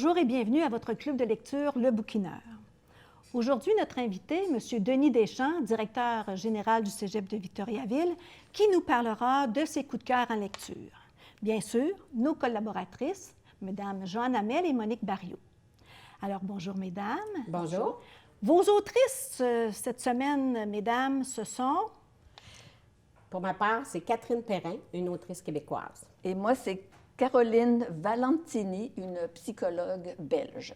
Bonjour et bienvenue à votre club de lecture Le Bouquineur. Aujourd'hui, notre invité, M. Denis Deschamps, directeur général du Cégep de Victoriaville, qui nous parlera de ses coups de cœur en lecture. Bien sûr, nos collaboratrices, Mme Joanne Hamel et Monique Barriot. Alors, bonjour, mesdames. Bonjour. Vos autrices cette semaine, mesdames, ce sont... Pour ma part, c'est Catherine Perrin, une autrice québécoise. Et moi, c'est Caroline Valentini, une psychologue belge.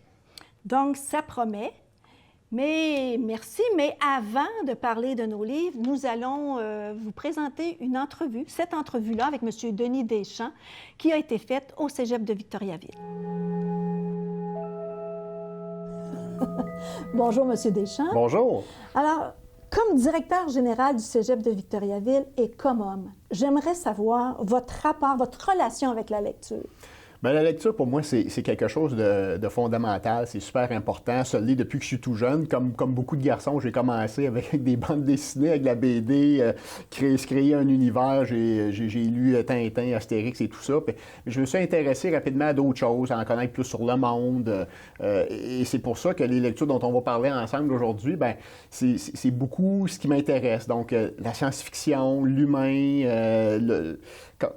Donc, ça promet. Mais merci. Mais avant de parler de nos livres, nous allons vous présenter une entrevue, cette entrevue-là avec M. Denis Deschamps, qui a été faite au Cégep de Victoriaville. Bonjour, M. Deschamps. Bonjour. Alors, comme directeur général du Cégep de Victoriaville et comme homme, j'aimerais savoir votre rapport, votre relation avec la lecture. Bien, la lecture, pour moi, c'est quelque chose de fondamental. C'est super important. Ça l'est depuis que je suis tout jeune. Comme beaucoup de garçons, j'ai commencé avec des bandes dessinées, avec la BD, se créer un univers. J'ai lu Tintin, Astérix et tout ça. Puis, je me suis intéressé rapidement à d'autres choses, à en connaître plus sur le monde. Et c'est pour ça que les lectures dont on va parler ensemble aujourd'hui, bien, c'est beaucoup ce qui m'intéresse. Donc, la science-fiction, l'humain,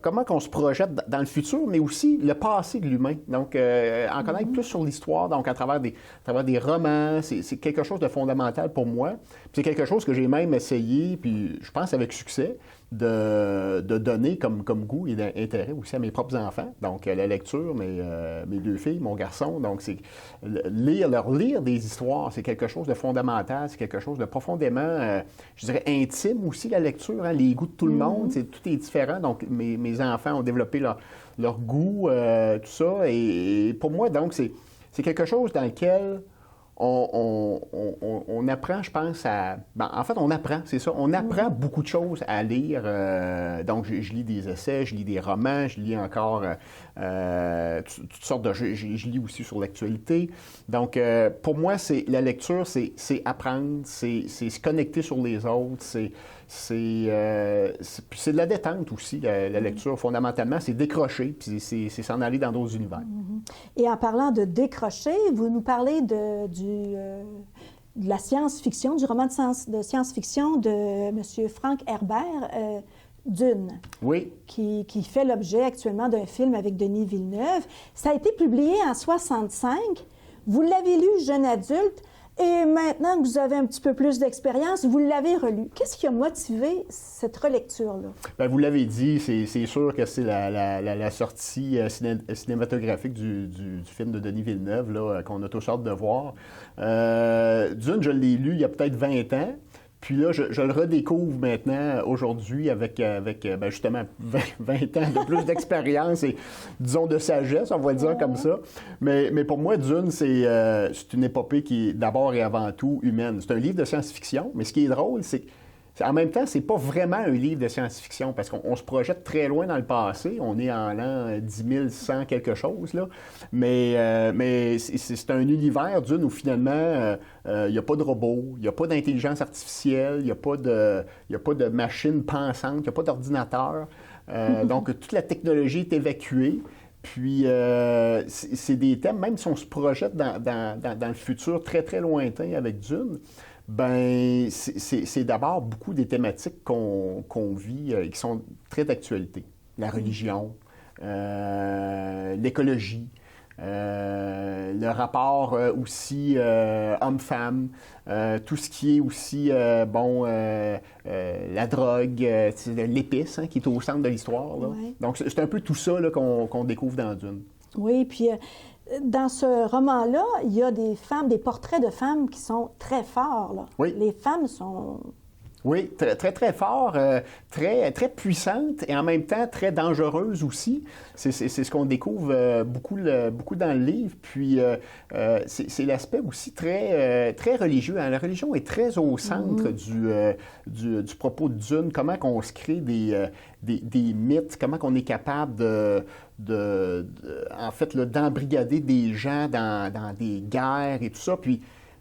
comment qu'on se projette dans le futur, mais aussi le passé de l'humain. Donc, en connaître plus sur l'histoire, donc à travers des romans, c'est quelque chose de fondamental pour moi. Puis c'est quelque chose que j'ai même essayé, puis je pense avec succès, de donner comme goût et d'intérêt aussi à mes propres enfants. Donc, la lecture, mes deux filles, mon garçon. Donc, c'est leur lire des histoires, c'est quelque chose de fondamental, c'est quelque chose de profondément, je dirais, intime aussi, la lecture. Hein, les goûts de tout le monde, tout est différent. Donc, mes enfants ont développé leur goût, tout ça. Et pour moi, donc, c'est quelque chose dans lequel on apprend, je pense, en fait, on apprend, c'est ça. On apprend beaucoup de choses à lire. Donc, je lis des essais, je lis des romans, je lis encore toutes sortes de... Je lis aussi sur l'actualité. Donc, pour moi, la lecture, c'est apprendre, c'est se connecter sur les autres, c'est de la détente aussi, la lecture, fondamentalement. C'est décrocher, puis c'est s'en aller dans d'autres univers. Et en parlant de décrocher, vous nous parlez de la science-fiction, du roman de science-fiction de M. Frank Herbert, Dune, oui. qui fait l'objet actuellement d'un film avec Denis Villeneuve. Ça a été publié en 1965. Vous l'avez lu jeune adulte. Et maintenant que vous avez un petit peu plus d'expérience, vous l'avez relu. Qu'est-ce qui a motivé cette relecture-là? Bien, vous l'avez dit, c'est sûr que c'est la sortie cinématographique du film de Denis Villeneuve là, qu'on a tous hâte de voir. Dune, je l'ai lu il y a peut-être 20 ans. Puis là, je le redécouvre maintenant, aujourd'hui, avec justement 20 ans de plus d'expérience et, disons, de sagesse, on va le dire comme ça. Mais pour moi, Dune, c'est une épopée qui est d'abord et avant tout humaine. C'est un livre de science-fiction, mais ce qui est drôle, c'est en même temps, c'est pas vraiment un livre de science-fiction parce qu'on se projette très loin dans le passé. On est en l'an 10 100 quelque chose, là. Mais c'est un univers, Dune, où finalement, il n'y a pas de robot, il n'y a pas d'intelligence artificielle, il n'y a pas de machine pensante, il n'y a pas d'ordinateur. Donc, toute la technologie est évacuée. Puis, c'est des thèmes, même si on se projette dans le futur très, très lointain avec Dune, ben c'est d'abord beaucoup des thématiques qu'on vit et qui sont très d'actualité. La religion, l'écologie, le rapport aussi homme-femme, tout ce qui est aussi, la drogue, l'épice qui est au centre de l'histoire. Ouais. Donc, c'est un peu tout ça là, qu'on découvre dans Dune. Oui, puis dans ce roman-là, il y a des portraits de femmes qui sont très forts. Là. Oui. Les femmes sont... Oui, très, très, très fort, très, très puissante et en même temps très dangereuse aussi. C'est ce qu'on découvre beaucoup dans le livre. Puis, c'est l'aspect aussi très, très religieux. Hein. La religion est très au centre du propos de Dune. Comment qu'on se crée des mythes, comment qu'on est capable en fait, d'embrigader des gens dans des guerres et tout ça. Puis,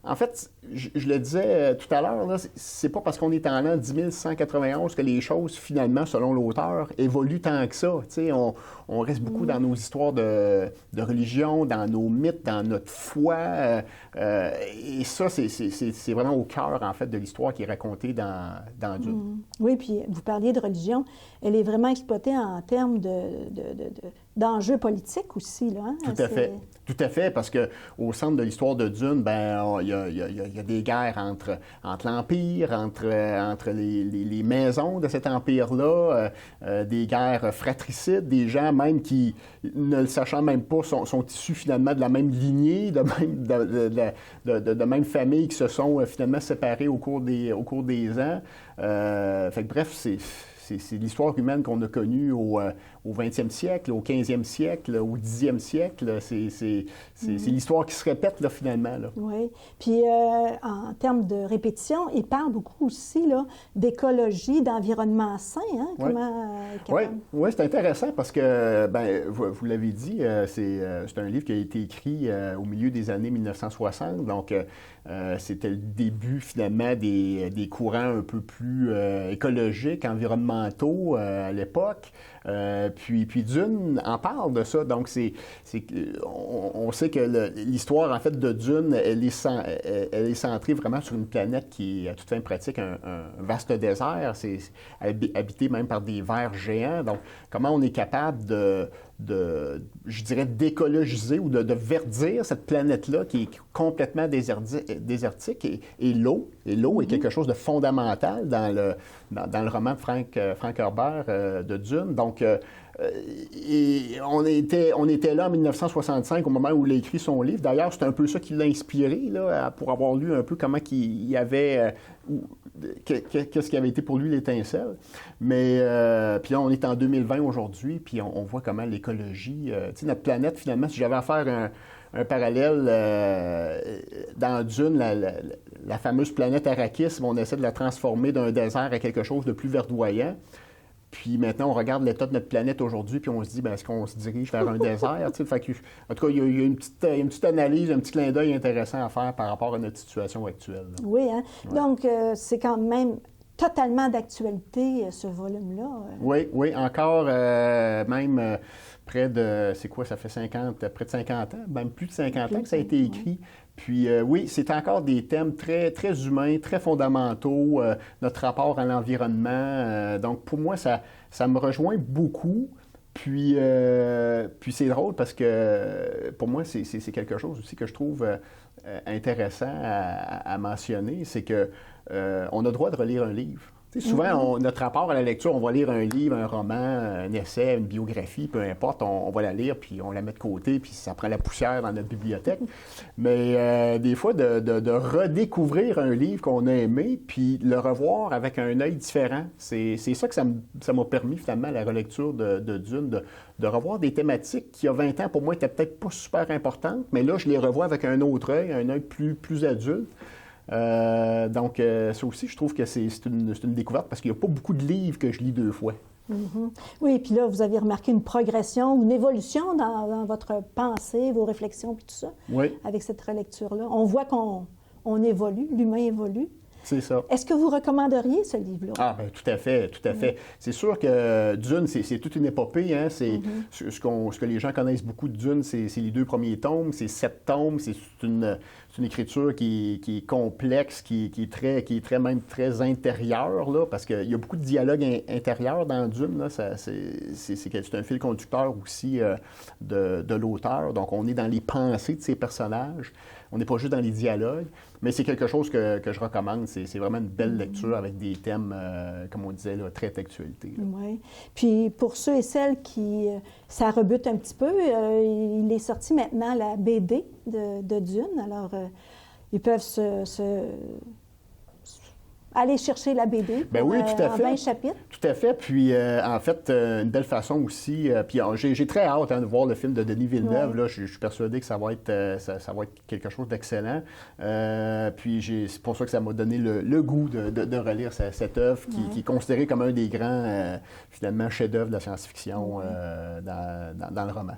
En fait, je le disais tout à l'heure, là, c'est pas parce qu'on est en l'an 10 191 que les choses, finalement, selon l'auteur, évoluent tant que ça. Tu sais, on reste beaucoup dans nos histoires de religion, dans nos mythes, dans notre foi. Et ça, c'est vraiment au cœur, en fait, de l'histoire qui est racontée dans Dune. Oui, puis vous parliez de religion. Elle est vraiment exploitée en termes d'enjeux politiques aussi, là. Hein? Tout à fait. Tout à fait, parce qu'au centre de l'histoire de Dune, il y a des guerres entre l'Empire, entre les maisons de cet Empire-là, des guerres fratricides, des gens même qui, ne le sachant même pas, sont issus finalement de la même lignée, de même famille, qui se sont finalement séparés au cours des ans. Fait que bref, c'est l'histoire humaine qu'on a connue au 20e siècle, au 15e siècle, au 10e siècle. C'est l'histoire qui se répète, là, finalement. Là. Oui. Puis, en termes de répétition, il parle beaucoup aussi là, d'écologie, d'environnement sain. Hein? Oui, c'est intéressant parce que, vous l'avez dit, c'est un livre qui a été écrit au milieu des années 1960. Donc, c'était le début, finalement, des courants un peu plus écologiques, environnementaux à l'époque. Puis Dune en parle de ça. Donc, on sait que l'histoire, en fait, de Dune, elle est centrée vraiment sur une planète qui est, à toute fin pratique, un vaste désert. C'est habité même par des vers géants. Donc, comment on est capable je dirais, d'écologiser ou de verdir cette planète-là qui est complètement désertique. Et l'eau est quelque chose de fondamental dans le roman de Frank Herbert de Dune. Donc, et on était là en 1965 au moment où il a écrit son livre. D'ailleurs, c'est un peu ça qui l'a inspiré, là, pour avoir lu un peu comment il y avait... qu'est-ce qui avait été pour lui l'étincelle. Mais puis là, on est en 2020 aujourd'hui, puis on voit comment l'écologie... tu sais, notre planète, finalement, si j'avais à faire un parallèle dans Dune, la fameuse planète Arrakis, on essaie de la transformer d'un désert à quelque chose de plus verdoyant. Puis maintenant, on regarde l'état de notre planète aujourd'hui, puis on se dit, est-ce qu'on se dirige vers un désert? Fait que, en tout cas, il y a une petite analyse, un petit clin d'œil intéressant à faire par rapport à notre situation actuelle. Là. Oui, hein? Ouais. Donc, c'est quand même totalement d'actualité, ce volume-là. Oui, encore même près de, c'est quoi, ça fait près de 50 ans, même plus de 50 ans que ça a été écrit. Puis oui, c'est encore des thèmes très, très humains, très fondamentaux, notre rapport à l'environnement. Donc pour moi, ça me rejoint beaucoup. Puis c'est drôle parce que pour moi, c'est quelque chose aussi que je trouve intéressant à mentionner, c'est que on a le droit de relire un livre. Tu sais, souvent, notre rapport à la lecture, on va lire un livre, un roman, un essai, une biographie, peu importe, on va la lire, puis on la met de côté, puis ça prend la poussière dans notre bibliothèque. Mais des fois, de redécouvrir un livre qu'on a aimé, puis le revoir avec un œil différent, c'est ça que ça m'a permis, finalement, la relecture de Dune, de revoir des thématiques qui, il y a 20 ans, pour moi, étaient peut-être pas super importantes, mais là, je les revois avec un autre œil, un œil plus adulte. Donc, ça aussi, je trouve que c'est une découverte parce qu'il n'y a pas beaucoup de livres que je lis 2 fois. Mm-hmm. Oui, puis là, vous avez remarqué une progression, une évolution dans votre pensée, vos réflexions, puis tout ça, avec cette relecture-là. On voit qu'on évolue, l'humain évolue. C'est ça. Est-ce que vous recommanderiez ce livre-là? Ah, bien, tout à fait, tout à fait. C'est sûr que Dune, c'est toute une épopée. Hein? C'est ce que les gens connaissent beaucoup de Dune, c'est les 2 premiers tomes, c'est 7 tomes, c'est une écriture qui est complexe, qui est très intérieure, là, parce qu'il y a beaucoup de dialogue intérieur dans Dune. Là. C'est un fil conducteur aussi de l'auteur. Donc, on est dans les pensées de ces personnages. On n'est pas juste dans les dialogues, mais c'est quelque chose que je recommande. C'est vraiment une belle lecture avec des thèmes, comme on disait, là, très d'actualité. Oui. Puis pour ceux et celles qui... ça rebute un petit peu, il est sorti maintenant la BD de Dune. Alors, ils peuvent aller chercher la BD oui, tout à fait. 20 chapitres. Tout à fait. Puis, en fait, une belle façon aussi. Puis, j'ai très hâte de voir le film de Denis Villeneuve. Là, je suis persuadé que ça va être quelque chose d'excellent. Puis, c'est pour ça que ça m'a donné le goût de relire cette œuvre qui est considérée comme un des grands, finalement, chefs-d'œuvre de la science-fiction dans le roman.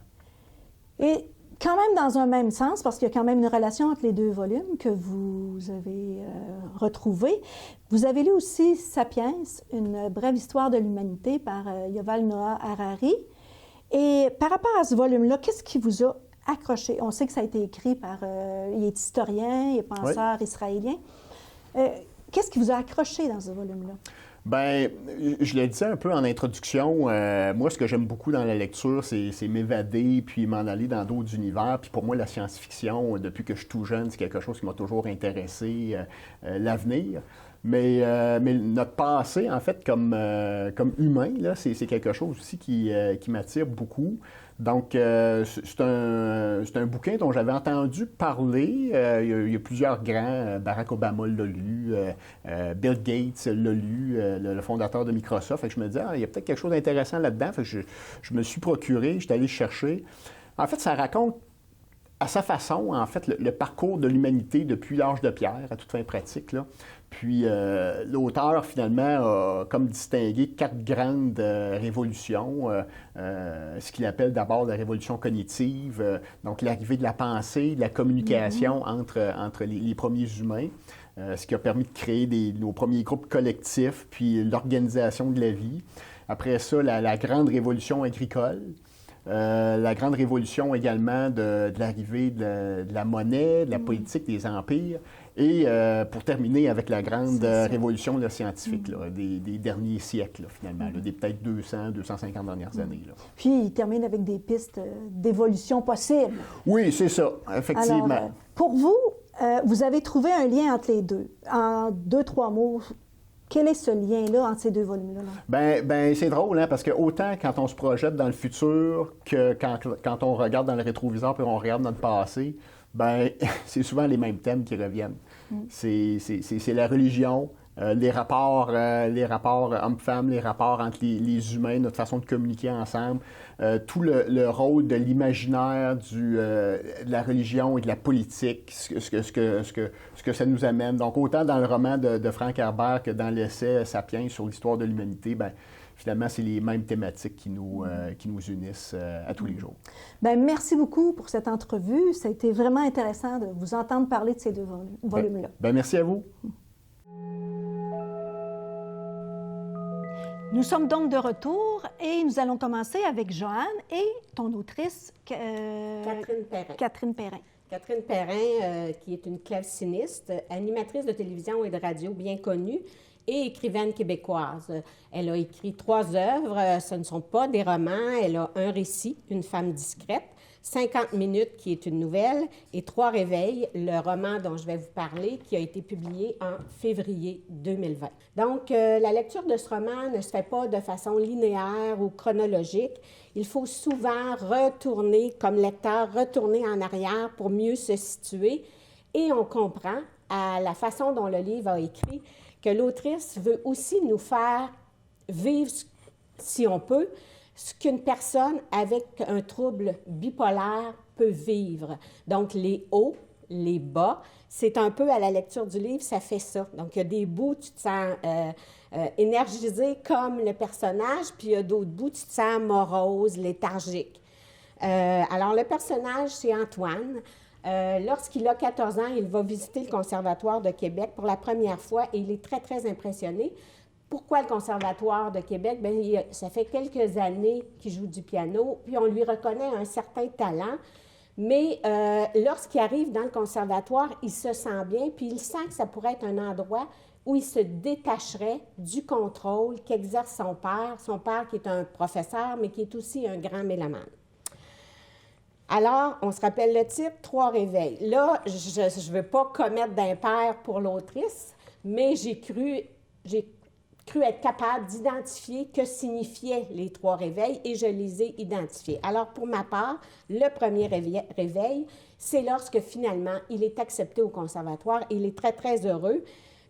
Et quand même dans un même sens, parce qu'il y a quand même une relation entre les deux volumes que vous avez retrouvés. Vous avez lu aussi Sapiens, une brève histoire de l'humanité par Yuval Noah Harari. Et par rapport à ce volume-là, qu'est-ce qui vous a accroché? On sait que ça a été écrit par... il est historien, il est penseur israélien. Qu'est-ce qui vous a accroché dans ce volume-là? Bien, je le disais un peu en introduction, moi, ce que j'aime beaucoup dans la lecture, c'est m'évader, puis m'en aller dans d'autres univers. Puis pour moi, la science-fiction, depuis que je suis tout jeune, c'est quelque chose qui m'a toujours intéressé, l'avenir. Mais notre passé, en fait, comme humain, là, c'est quelque chose aussi qui m'attire beaucoup. Donc, c'est un bouquin dont j'avais entendu parler. Il y a plusieurs grands. Barack Obama l'a lu, Bill Gates l'a lu, le fondateur de Microsoft. Fait que je me disais, il y a peut-être quelque chose d'intéressant là-dedans. Fait que je me suis procuré, je suis allé chercher. En fait, ça raconte à sa façon, en fait, le parcours de l'humanité depuis l'âge de pierre, à toute fin pratique, là. Puis l'auteur, finalement, a comme distingué 4 grandes révolutions. Ce qu'il appelle d'abord la révolution cognitive, donc l'arrivée de la pensée, de la communication entre les premiers humains, ce qui a permis de créer nos premiers groupes collectifs, puis l'organisation de la vie. Après ça, la grande révolution agricole. La grande révolution également de l'arrivée de la monnaie, de la politique, des empires. Et pour terminer avec la grande révolution là, scientifique là, des derniers siècles, là, finalement, là, des peut-être 200, 250 dernières années. Là. Puis, il termine avec des pistes d'évolution possibles. Oui, c'est ça, effectivement. Alors, pour vous, vous avez trouvé un lien entre les deux. En 2-3 mots, quel est ce lien-là entre ces deux volumes-là? Ben, c'est drôle, hein, parce que autant quand on se projette dans le futur que quand on regarde dans le rétroviseur puis on regarde notre passé, ben c'est souvent les mêmes thèmes qui reviennent. C'est la religion, les rapports hommes-femmes, les rapports entre les humains, notre façon de communiquer ensemble, tout le rôle de l'imaginaire, de la religion et de la politique, ce que ça nous amène. Donc, autant dans le roman de Frank Herbert que dans l'essai Sapiens sur l'histoire de l'humanité, ben finalement, c'est les mêmes thématiques qui nous unissent à tous les jours. Bien, merci beaucoup pour cette entrevue. Ça a été vraiment intéressant de vous entendre parler de ces deux volumes-là. Bien, merci à vous. Nous sommes donc de retour et nous allons commencer avec Joanne et ton autrice, Catherine Perrin. Catherine Perrin. Catherine Perrin, qui est une claveciniste, animatrice de télévision et de radio bien connue et écrivaine québécoise. Elle a écrit 3 œuvres, ce ne sont pas des romans, elle a un récit, Une femme discrète, 50 minutes, qui est une nouvelle, et 3 réveils, le roman dont je vais vous parler, qui a été publié en février 2020. Donc, la lecture de ce roman ne se fait pas de façon linéaire ou chronologique. Il faut souvent retourner, comme lecteur, retourner en arrière pour mieux se situer, et on comprend, à la façon dont le livre a écrit, que l'autrice veut aussi nous faire vivre, si on peut, ce qu'une personne avec un trouble bipolaire peut vivre. Donc, les hauts, les bas, c'est un peu à la lecture du livre, ça fait ça. Donc, il y a des bouts, tu te sens énergisé comme le personnage, puis il y a d'autres bouts, tu te sens morose, léthargique. Alors, le personnage, c'est Antoine. Lorsqu'il a 14 ans, il va visiter le Conservatoire de Québec pour la première fois et il est très, très impressionné. Pourquoi le Conservatoire de Québec? Bien, ça fait quelques années qu'il joue du piano, puis on lui reconnaît un certain talent, mais lorsqu'il arrive dans le conservatoire, il se sent bien, puis il sent que ça pourrait être un endroit où il se détacherait du contrôle qu'exerce son père qui est un professeur, mais qui est aussi un grand mélomane. Alors, on se rappelle le titre, 3 réveils. Là, je ne veux pas commettre d'impair pour l'autrice, mais j'ai cru être capable d'identifier que signifiaient les 3 réveils et je les ai identifiés. Alors, pour ma part, le premier réveil, c'est lorsque finalement, il est accepté au conservatoire. Il est très, très heureux,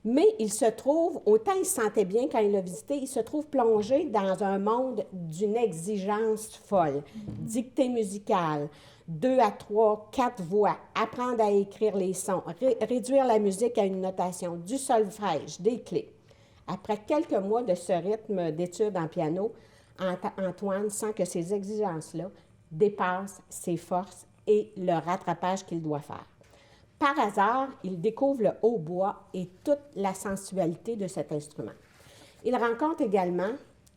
mais il se trouve, autant il se sentait bien quand il l'a visité, il se trouve plongé dans un monde d'une exigence folle. Dictée musicale, 2 à 3, 4 voix, apprendre à écrire les sons, réduire la musique à une notation, du solfège, des clés. Après quelques mois de ce rythme d'études en piano, Antoine sent que ces exigences-là dépassent ses forces et le rattrapage qu'il doit faire. Par hasard, il découvre le hautbois et toute la sensualité de cet instrument. Il rencontre également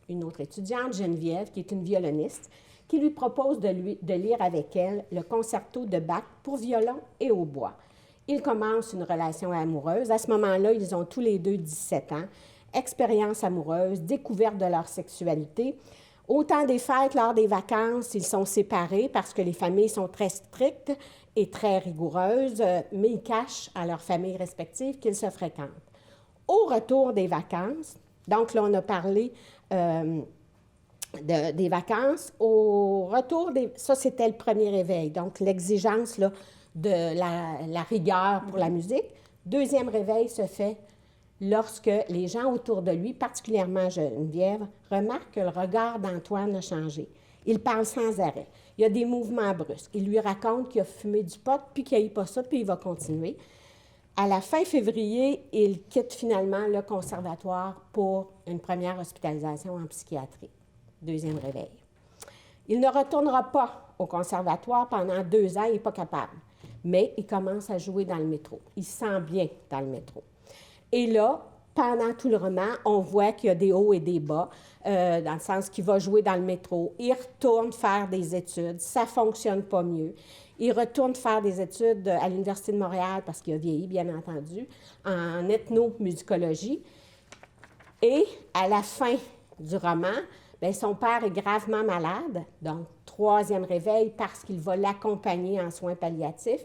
une autre étudiante, Geneviève, qui est une violoniste, qui lui propose de lire avec elle le concerto de Bach pour violon et hautbois. Ils commencent une relation amoureuse. À ce moment-là, ils ont tous les deux 17 ans. Expérience amoureuse, découverte de leur sexualité. Au temps des fêtes, lors des vacances, ils sont séparés parce que les familles sont très strictes et très rigoureuses, mais ils cachent à leurs familles respectives qu'ils se fréquentent. Au retour des vacances, donc là, on a parlé des vacances. Au retour ça, c'était le premier réveil, donc l'exigence là, de la rigueur pour la musique. Deuxième réveil se fait lorsque les gens autour de lui, particulièrement Geneviève, remarquent que le regard d'Antoine a changé. Il parle sans arrêt. Il y a des mouvements brusques. Il lui raconte qu'il a fumé du pot, puis qu'il n'a pas ça, puis il va continuer. À la fin février, il quitte finalement le conservatoire pour une première hospitalisation en psychiatrie. Deuxième réveil. Il ne retournera pas au conservatoire pendant 2 ans, il n'est pas capable. Mais il commence à jouer dans le métro. Il se sent bien dans le métro. Et là, pendant tout le roman, on voit qu'il y a des hauts et des bas, dans le sens qu'il va jouer dans le métro. Il retourne faire des études. Ça ne fonctionne pas mieux. Il retourne faire des études à l'Université de Montréal, parce qu'il a vieilli, bien entendu, en ethnomusicologie. Et à la fin du roman, bien, son père est gravement malade, donc 3e réveil, parce qu'il va l'accompagner en soins palliatifs.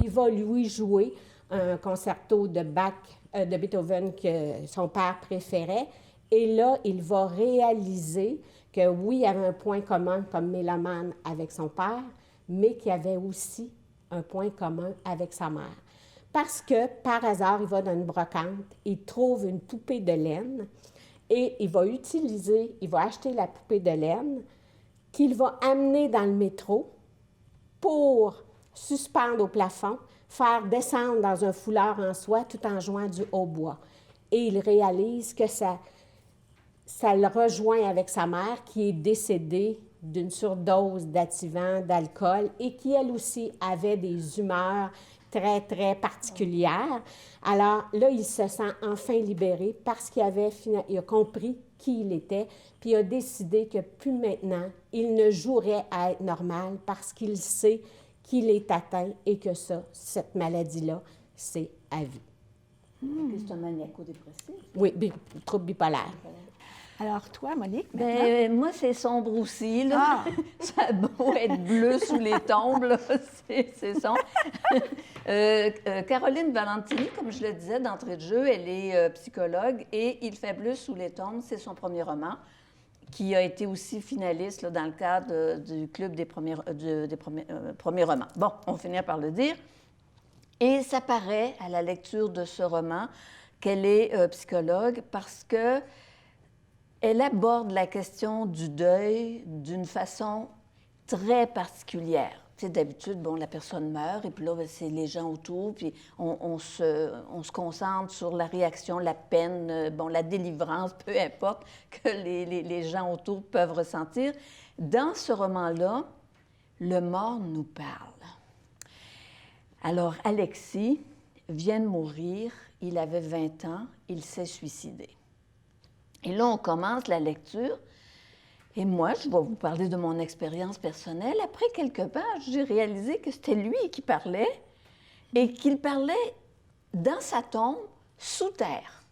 Il va lui jouer un concerto de Bach, de Beethoven que son père préférait. Et là, il va réaliser que oui, il y avait un point commun comme mélomane avec son père, mais qu'il y avait aussi un point commun avec sa mère. Parce que, par hasard, il va dans une brocante, il trouve une poupée de laine et il va acheter la poupée de laine qu'il va amener dans le métro pour suspendre au plafond, faire descendre dans un foulard en soie tout en jouant du hautbois. Et il réalise que ça le rejoint avec sa mère qui est décédée d'une surdose d'activants, d'alcool et qui, elle aussi, avait des humeurs très, très particulières. Alors là, il se sent enfin libéré parce qu'il a compris qui il était, puis il a décidé que plus maintenant, il ne jouerait à être normal parce qu'il sait qu'il est atteint et que cette maladie-là, c'est à vie. C'est un maniaco-dépressif. Oui, trouble bipolaire. Alors, toi, Monique, maintenant? Ben, moi, c'est sombre aussi, là. Ça a beau être bleu sous les tombes, là, c'est sombre. Caroline Valentini, comme je le disais d'entrée de jeu, elle est psychologue et Il fait bleu sous les tombes, c'est son premier roman, qui a été aussi finaliste là, dans le cadre du club des premiers romans. Bon, on finit par le dire. Et ça paraît, à la lecture de ce roman, qu'elle est psychologue parce que elle aborde la question du deuil d'une façon très particulière. Tu sais, d'habitude, bon, la personne meurt, et puis là, c'est les gens autour, puis on se concentre sur la réaction, la peine, bon, la délivrance, peu importe, que les gens autour peuvent ressentir. Dans ce roman-là, le mort nous parle. Alors, Alexis vient de mourir, il avait 20 ans, il s'est suicidé. Et là, on commence la lecture. Et moi, je vais vous parler de mon expérience personnelle. Après quelques pages, j'ai réalisé que c'était lui qui parlait et qu'il parlait dans sa tombe, sous terre.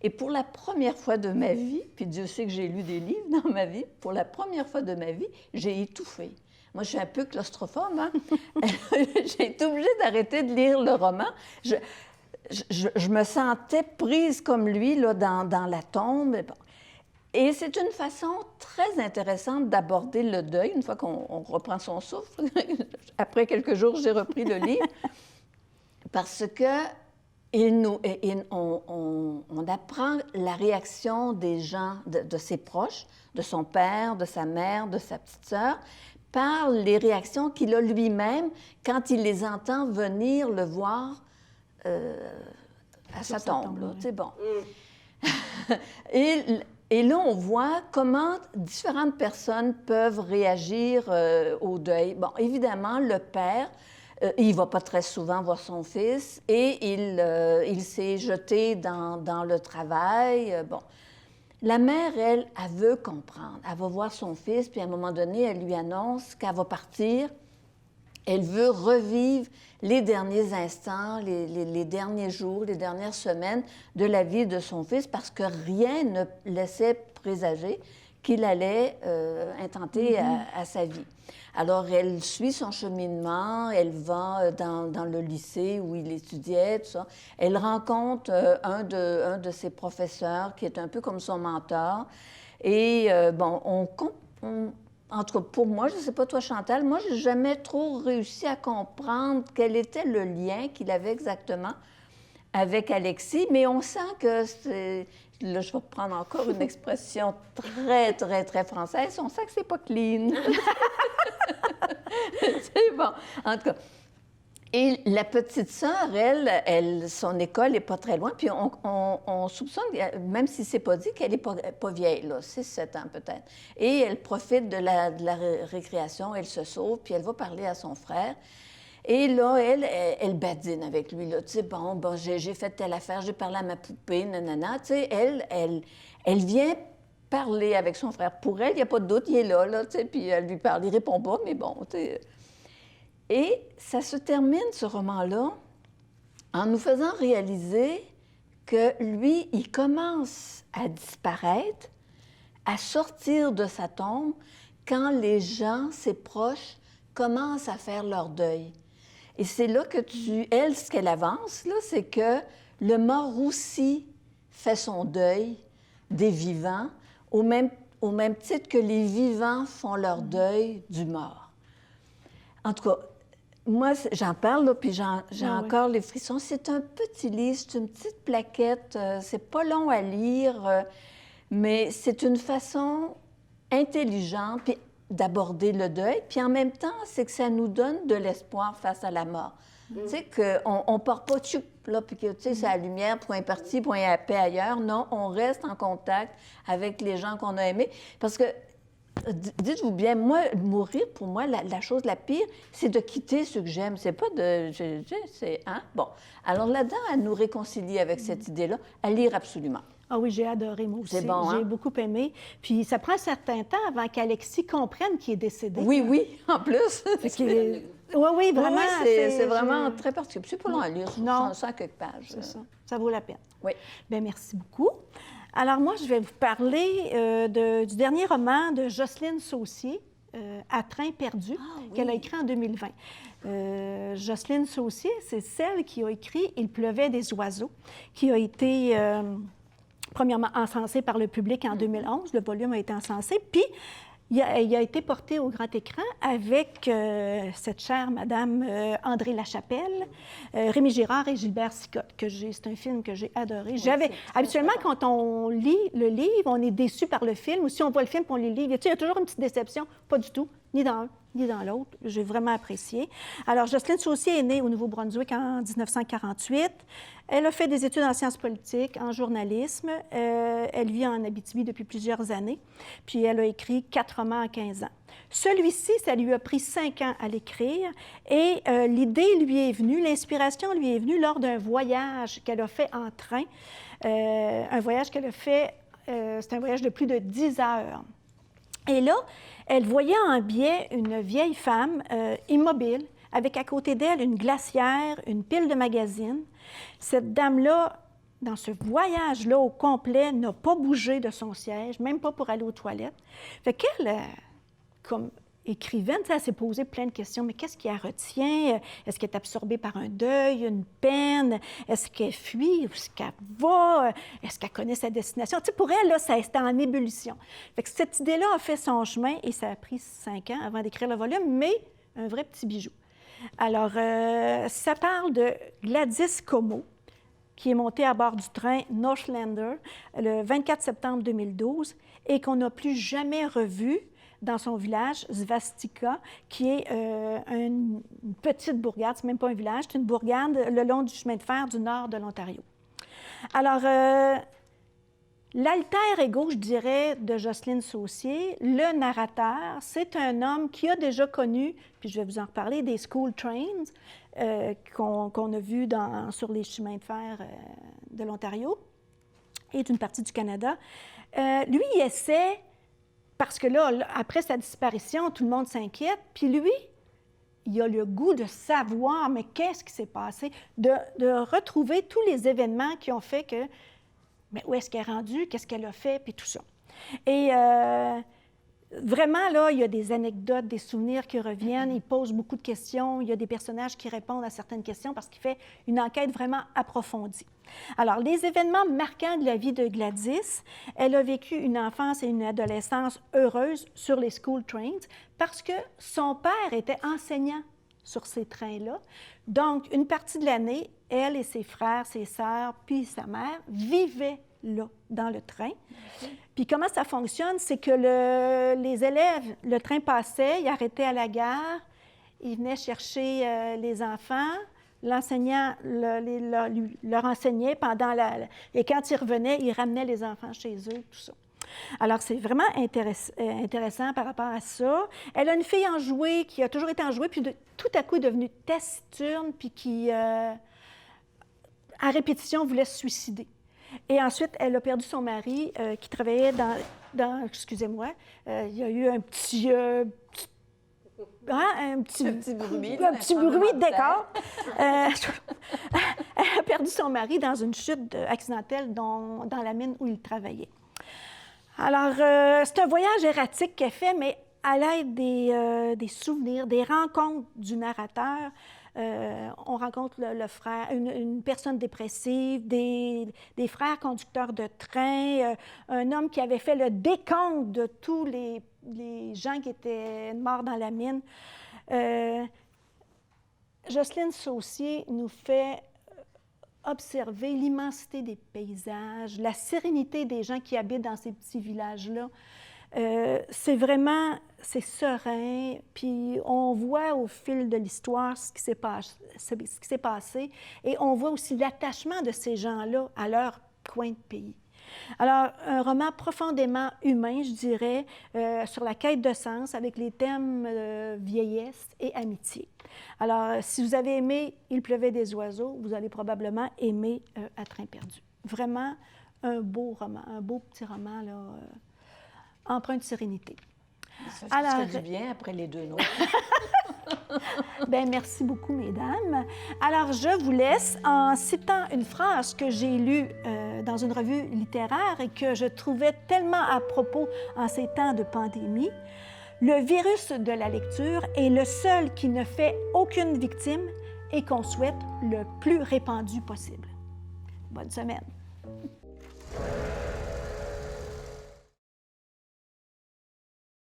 Et pour la première fois de ma vie, puis Dieu sait que j'ai lu des livres dans ma vie, pour la première fois de ma vie, j'ai étouffé. Moi, je suis un peu claustrophobe, hein? J'ai été obligée d'arrêter de lire le roman. Je me sentais prise comme lui là, dans la tombe. Et c'est une façon très intéressante d'aborder le deuil, une fois qu'on reprend son souffle. Après quelques jours, j'ai repris le livre, parce que on apprend la réaction des gens, de ses proches, de son père, de sa mère, de sa petite sœur, par les réactions qu'il a lui-même quand il les entend venir le voir à sa tombe. Là, bon. Et là, on voit comment différentes personnes peuvent réagir au deuil. Bon, évidemment, le père, il ne va pas très souvent voir son fils et il s'est jeté dans le travail. Bon. La mère, elle veut comprendre. Elle va voir son fils, puis à un moment donné, elle lui annonce qu'elle va partir. Elle veut revivre les derniers instants, les derniers jours, les dernières semaines de la vie de son fils parce que rien ne laissait présager qu'il allait intenter à sa vie. Alors, elle suit son cheminement, elle va dans le lycée où il étudiait, tout ça. Elle rencontre un de ses professeurs qui est un peu comme son mentor. Et bon, en tout cas, pour moi, je ne sais pas toi, Chantal, moi, je n'ai jamais trop réussi à comprendre quel était le lien qu'il avait exactement avec Alexis, mais on sent que c'est... Là, je vais prendre encore une expression très, très, très française. On sent que c'est pas clean. C'est bon. En tout cas. Et la petite sœur, elle son école n'est pas très loin. Puis on soupçonne, même si c'est pas dit, qu'elle n'est pas vieille, là, 6-7 ans peut-être. Et elle profite de la récréation, elle se sauve, puis elle va parler à son frère. Et là, elle badine avec lui, là. Tu sais, bon, j'ai fait telle affaire, j'ai parlé à ma poupée, nanana. Tu sais, elle vient parler avec son frère. Pour elle, il n'y a pas de doute, il est là, tu sais, puis elle lui parle. Il répond pas, mais bon, tu sais. Et ça se termine, ce roman-là, en nous faisant réaliser que lui, il commence à disparaître, à sortir de sa tombe quand les gens, ses proches, commencent à faire leur deuil. Et c'est là que elle, ce qu'elle avance, là, c'est que le mort aussi fait son deuil des vivants, au même titre que les vivants font leur deuil du mort. En tout cas, moi, j'en parle, là, puis j'ai encore les frissons. C'est un petit livre, c'est une petite plaquette, c'est pas long à lire, mais c'est une façon intelligente, puis d'aborder le deuil, puis en même temps, c'est que ça nous donne de l'espoir face à la mort. Tu sais, qu'on ne part pas là, puis que, tu sais, c'est la lumière, point parti, point à paix ailleurs. Non, on reste en contact avec les gens qu'on a aimés. Parce que, dites-vous bien, moi, mourir, pour moi, la chose la pire, c'est de quitter ceux que j'aime. C'est pas de... c'est... Hein? Bon. Alors là-dedans, à nous réconcilier avec cette idée-là, à lire absolument. Ah oui, j'ai adoré, moi aussi. C'est bon, hein? J'ai beaucoup aimé. Puis ça prend un certain temps avant qu'Alexis comprenne qu'il est décédé. Oui, en plus. Oui, vraiment. Oui, c'est vraiment très particulier. C'est pas long à lire, non. 100 quelques pages. C'est ça. Ça vaut la peine. Oui. Bien, merci beaucoup. Alors moi, je vais vous parler du dernier roman de Jocelyne Saucier, À train perdu, qu'elle a écrit en 2020. Jocelyne Saucier, c'est celle qui a écrit « Il pleuvait des oiseaux », qui a été... premièrement encensé par le public en 2011. Le volume a été encensé. Puis, il a été porté au grand écran avec cette chère Madame André Lachapelle, Rémi Girard et Gilbert Sicotte. C'est un film que j'ai adoré. Habituellement, quand on lit le livre, on est déçu par le film. Ou si on voit le film et on lit le livre, il y a toujours une petite déception. Pas du tout, ni dans l'un ni dans l'autre. J'ai vraiment apprécié. Alors, Jocelyne Saucier est née au Nouveau-Brunswick en 1948. Elle a fait des études en sciences politiques, en journalisme. Elle vit en Abitibi depuis plusieurs années. Puis, elle a écrit 4 romans en 15 ans. Celui-ci, ça lui a pris 5 ans à l'écrire. Et l'idée lui est venue, l'inspiration lui est venue lors d'un voyage qu'elle a fait en train. Un voyage qu'elle a fait, c'est un voyage de plus de 10 heures. Et là, elle voyait en biais une vieille femme immobile, avec à côté d'elle une glacière, une pile de magazines. Cette dame-là, dans ce voyage-là au complet, n'a pas bougé de son siège, même pas pour aller aux toilettes. Fait qu'elle, comme écrivaine, elle s'est posé plein de questions. Mais qu'est-ce qui la retient? Est-ce qu'elle est absorbée par un deuil, une peine? Est-ce qu'elle fuit? Est-ce qu'elle va? Est-ce qu'elle connaît sa destination? Tu sais, pour elle, là, c'était en ébullition. Fait que cette idée-là a fait son chemin et ça a pris 5 ans avant d'écrire le volume, mais un vrai petit bijou. Alors, ça parle de Gladys Como, qui est montée à bord du train Northlander le 24 septembre 2012 et qu'on n'a plus jamais revue dans son village, Svastika, qui est une petite bourgade, c'est même pas un village, c'est une bourgade le long du chemin de fer du nord de l'Ontario. Alors, L'alter ego, je dirais, de Jocelyne Saucier, le narrateur, c'est un homme qui a déjà connu, puis je vais vous en reparler, des school trains qu'on a vus sur les chemins de fer de l'Ontario et d'une partie du Canada. Lui, il essaie, parce que là, après sa disparition, tout le monde s'inquiète, puis lui, il a le goût de savoir, mais qu'est-ce qui s'est passé, de retrouver tous les événements qui ont fait que, mais où est-ce qu'elle est rendue, qu'est-ce qu'elle a fait, puis tout ça. Et vraiment, là, il y a des anecdotes, des souvenirs qui reviennent, il pose beaucoup de questions, il y a des personnages qui répondent à certaines questions parce qu'il fait une enquête vraiment approfondie. Alors, les événements marquants de la vie de Gladys, elle a vécu une enfance et une adolescence heureuses sur les school trains parce que son père était enseignant sur ces trains-là. Donc, une partie de l'année, elle et ses frères, ses sœurs, puis sa mère vivaient là, dans le train. Puis comment ça fonctionne, c'est que les élèves, le train passait, ils arrêtaient à la gare, ils venaient chercher les enfants, l'enseignant leur enseignait et quand ils revenaient, ils ramenaient les enfants chez eux, tout ça. Alors, c'est vraiment intéressant par rapport à ça. Elle a une fille enjouée qui a toujours été enjouée, puis tout à coup est devenue taciturne, puis qui, à répétition, voulait se suicider. Et ensuite, elle a perdu son mari qui travaillait excusez-moi, il y a eu un petit bruit de décor. Elle a perdu son mari dans une chute accidentelle dans la mine où il travaillait. Alors, c'est un voyage erratique qu'elle fait, mais à l'aide des souvenirs, des rencontres du narrateur. On rencontre le frère, une personne dépressive, des frères conducteurs de train, un homme qui avait fait le décompte de tous les gens qui étaient morts dans la mine. Jocelyne Saucier nous fait observer l'immensité des paysages, la sérénité des gens qui habitent dans ces petits villages-là. C'est serein, puis on voit au fil de l'histoire ce qui s'est passé, et on voit aussi l'attachement de ces gens-là à leur coin de pays. Alors, un roman profondément humain, je dirais, sur la quête de sens, avec les thèmes vieillesse et amitié. Alors, si vous avez aimé « Il pleuvait des oiseaux », vous allez probablement aimer « À train perdu ». Vraiment un beau roman, un beau petit roman, là, empreint de sérénité. Ça fait du bien après les deux nôtres. Bien, merci beaucoup, mesdames. Alors, je vous laisse en citant une phrase que j'ai lue dans une revue littéraire et que je trouvais tellement à propos en ces temps de pandémie. « Le virus de la lecture est le seul qui ne fait aucune victime et qu'on souhaite le plus répandu possible. » Bonne semaine.